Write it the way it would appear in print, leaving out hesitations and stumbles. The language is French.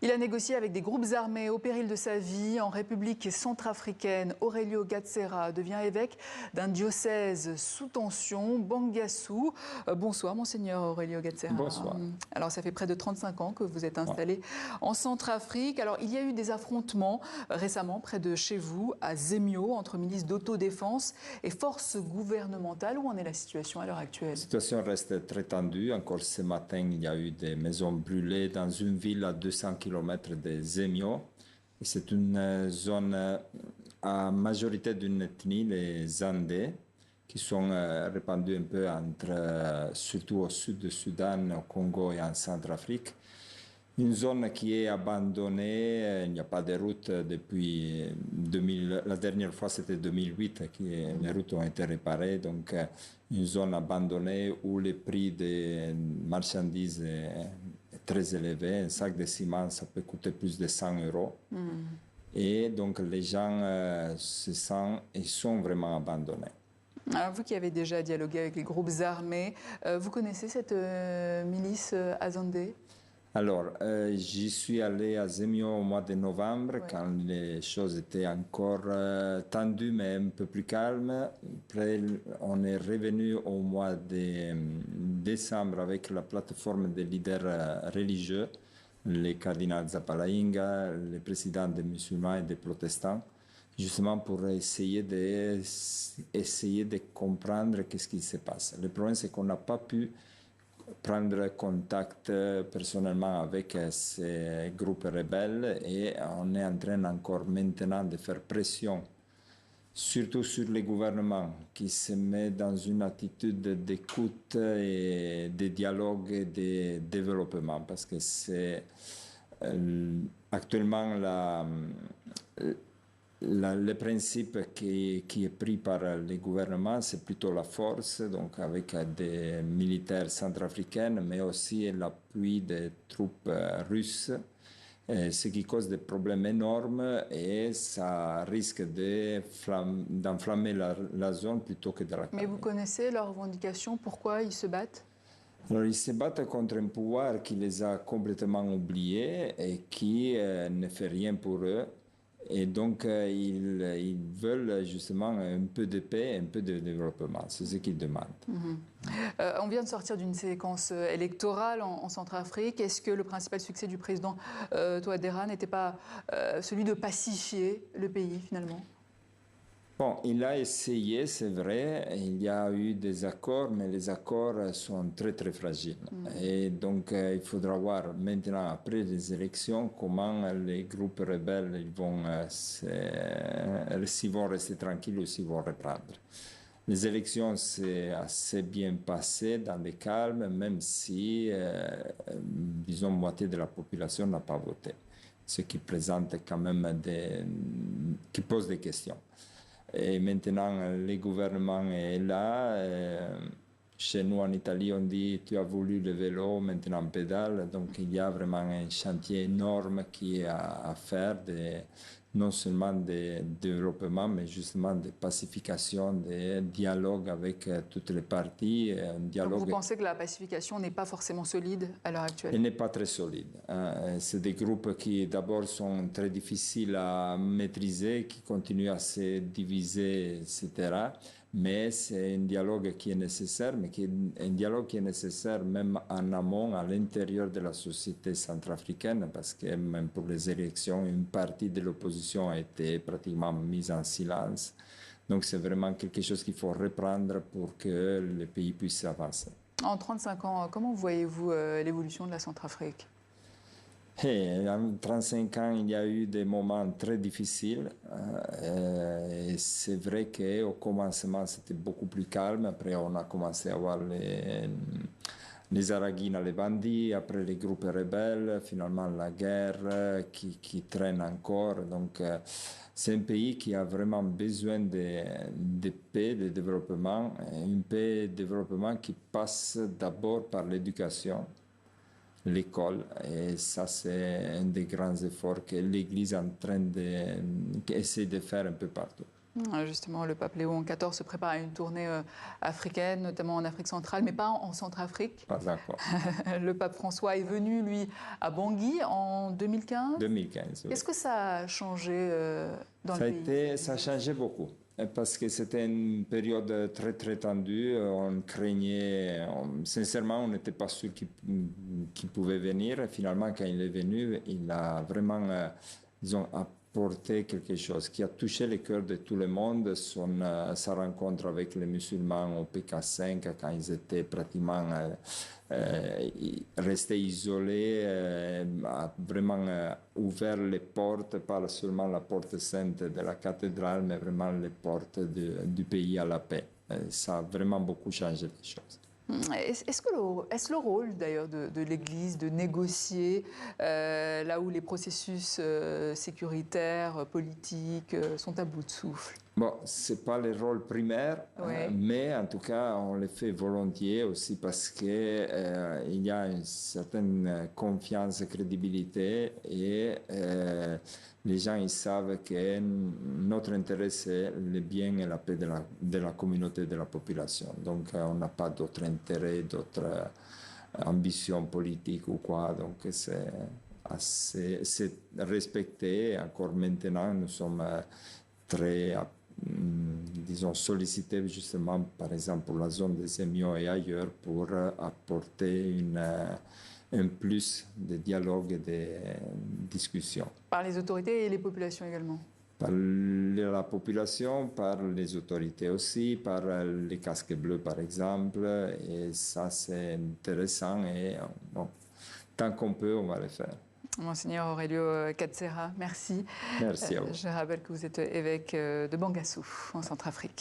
Il a négocié avec des groupes armés au péril de sa vie. En République centrafricaine, Aurelio Gatsera devient évêque d'un diocèse sous tension, Bangassou. Bonsoir, monseigneur Aurelio Gatsera. Bonsoir. Alors, ça fait près de 35 ans que vous êtes installé en Centrafrique. Alors, il y a eu des affrontements récemment près de chez vous, à Zemio, entre milices d'autodéfense et forces gouvernementales. Où en est la situation à l'heure actuelle? La situation reste très tendue. Encore ce matin, il y a eu des maisons brûlées dans une ville à 200 km de Zemio. C'est une zone à majorité d'une ethnie, les Zandais, qui sont répandus un peu entre, surtout au sud du Soudan, au Congo et en Centrafrique. Une zone qui est abandonnée, il n'y a pas de route depuis 2000, la dernière fois c'était 2008 que les routes ont été réparées, donc une zone abandonnée où le prix des marchandises est très élevé. Un sac de ciment, ça peut coûter plus de 100 €. Et donc les gens se sentent et sont vraiment abandonnés. Alors vous qui avez déjà dialogué avec les groupes armés, vous connaissez cette milice Azandé? Alors, j'y suis allé à Zemio au mois de novembre, quand les choses étaient encore tendues, mais un peu plus calmes. Après, on est revenu au mois de décembre avec la plateforme des leaders religieux, les cardinals Zapalainga, les présidents des musulmans et des protestants, justement pour essayer de comprendre qu'est-ce qui se passe. Le problème, c'est qu'on n'a pas pu prendre contact personnellement avec ces groupes rebelles et on est en train encore maintenant de faire pression, surtout sur le gouvernement qui se met dans une attitude d'écoute et de dialogue et de développement, parce que c'est actuellement le principe qui est pris par le gouvernement, c'est plutôt la force, donc avec des militaires centrafricains, mais aussi l'appui des troupes russes, ce qui cause des problèmes énormes et ça risque d'enflammer la zone plutôt que de la calmer. Mais vous connaissez leurs revendications? Pourquoi ils se battent? Alors, ils se battent contre un pouvoir qui les a complètement oubliés et qui ne fait rien pour eux. Et donc, ils veulent justement un peu de paix, un peu de développement. C'est ce qu'ils demandent. On vient de sortir d'une séquence électorale en Centrafrique. Est-ce que le principal succès du président Touadéra n'était pas celui de pacifier le pays, finalement? Bon, il a essayé, c'est vrai, il y a eu des accords, mais les accords sont très très fragiles. Et donc il faudra voir maintenant, après les élections, comment les groupes rebelles s'ils vont rester tranquilles ou s'ils vont reprendre. Les élections s'est assez bien passées dans le calme, même si, disons, moitié de la population n'a pas voté. Ce qui présente quand même qui pose des questions. Et maintenant, le gouvernement est là. Chez nous, en Italie, on dit « tu as voulu le vélo, maintenant pédale ». Donc, il y a vraiment un chantier énorme qui est à faire, non seulement de développement, mais justement de pacification, de dialogue avec toutes les parties. Donc vous pensez que la pacification n'est pas forcément solide à l'heure actuelle? Elle n'est pas très solide. C'est des groupes qui d'abord sont très difficiles à maîtriser, qui continuent à se diviser, etc. Mais c'est un dialogue qui est nécessaire, mais un dialogue qui est nécessaire même en amont, à l'intérieur de la société centrafricaine, parce que même pour les élections, une partie de l'opposition a été pratiquement mise en silence. Donc c'est vraiment quelque chose qu'il faut reprendre pour que le pays puisse avancer. En 35 ans, comment voyez-vous l'évolution de la Centrafrique? En 35 ans, il y a eu des moments très difficiles. Et c'est vrai qu'au commencement, c'était beaucoup plus calme. Après, on a commencé à voir les Araguines, les bandits, après les groupes rebelles, finalement la guerre qui traîne encore. Donc, c'est un pays qui a vraiment besoin de paix, de développement. Une paix et de développement qui passe d'abord par l'éducation, l'école, et ça c'est un des grands efforts que l'Église est en train d'essayer de faire un peu partout. Justement, le pape Léon XIV se prépare à une tournée africaine, notamment en Afrique centrale, mais pas en Centrafrique. Pas encore. Le pape François est venu, lui, à Bangui en 2015. 2015, oui. Qu'est-ce que ça a changé dans le pays? Ça a changé beaucoup. Parce que c'était une période très très tendue. On craignait, sincèrement, on n'était pas sûr qu'il pouvait venir. Et finalement, quand il est venu, il a vraiment, disons, apporté quelque chose qui a touché le cœur de tout le monde. Sa rencontre avec les musulmans au PK5, quand ils étaient pratiquement restés isolés, a vraiment ouvert les portes, pas seulement la porte sainte de la cathédrale, mais vraiment les portes du pays à la paix. Ça a vraiment beaucoup changé les choses. Est-ce le rôle d'ailleurs de l'Église de négocier là où les processus sécuritaires, politiques sont à bout de souffle? Bon, ce n'est pas le rôle primaire, Ouais. mais en tout cas, on le fait volontiers aussi parce qu'il y a une certaine confiance et crédibilité et les gens ils savent que notre intérêt, c'est le bien et la paix de la communauté, de la population. Donc, on n'a pas d'autre intérêt, d'autres ambitions politiques ou quoi. Donc, c'est respecté. Encore maintenant, nous sommes très disons, sollicités justement, par exemple, pour la zone des Émiaux et ailleurs, pour apporter un plus de dialogue et de discussion. Par les autorités et les populations également? Par la population, par les autorités aussi, par les casques bleus par exemple, et ça c'est intéressant et bon, tant qu'on peut, on va le faire. Monseigneur Aurelio Katsera, merci. Merci à vous. Je rappelle que vous êtes évêque de Bangassou, en Centrafrique.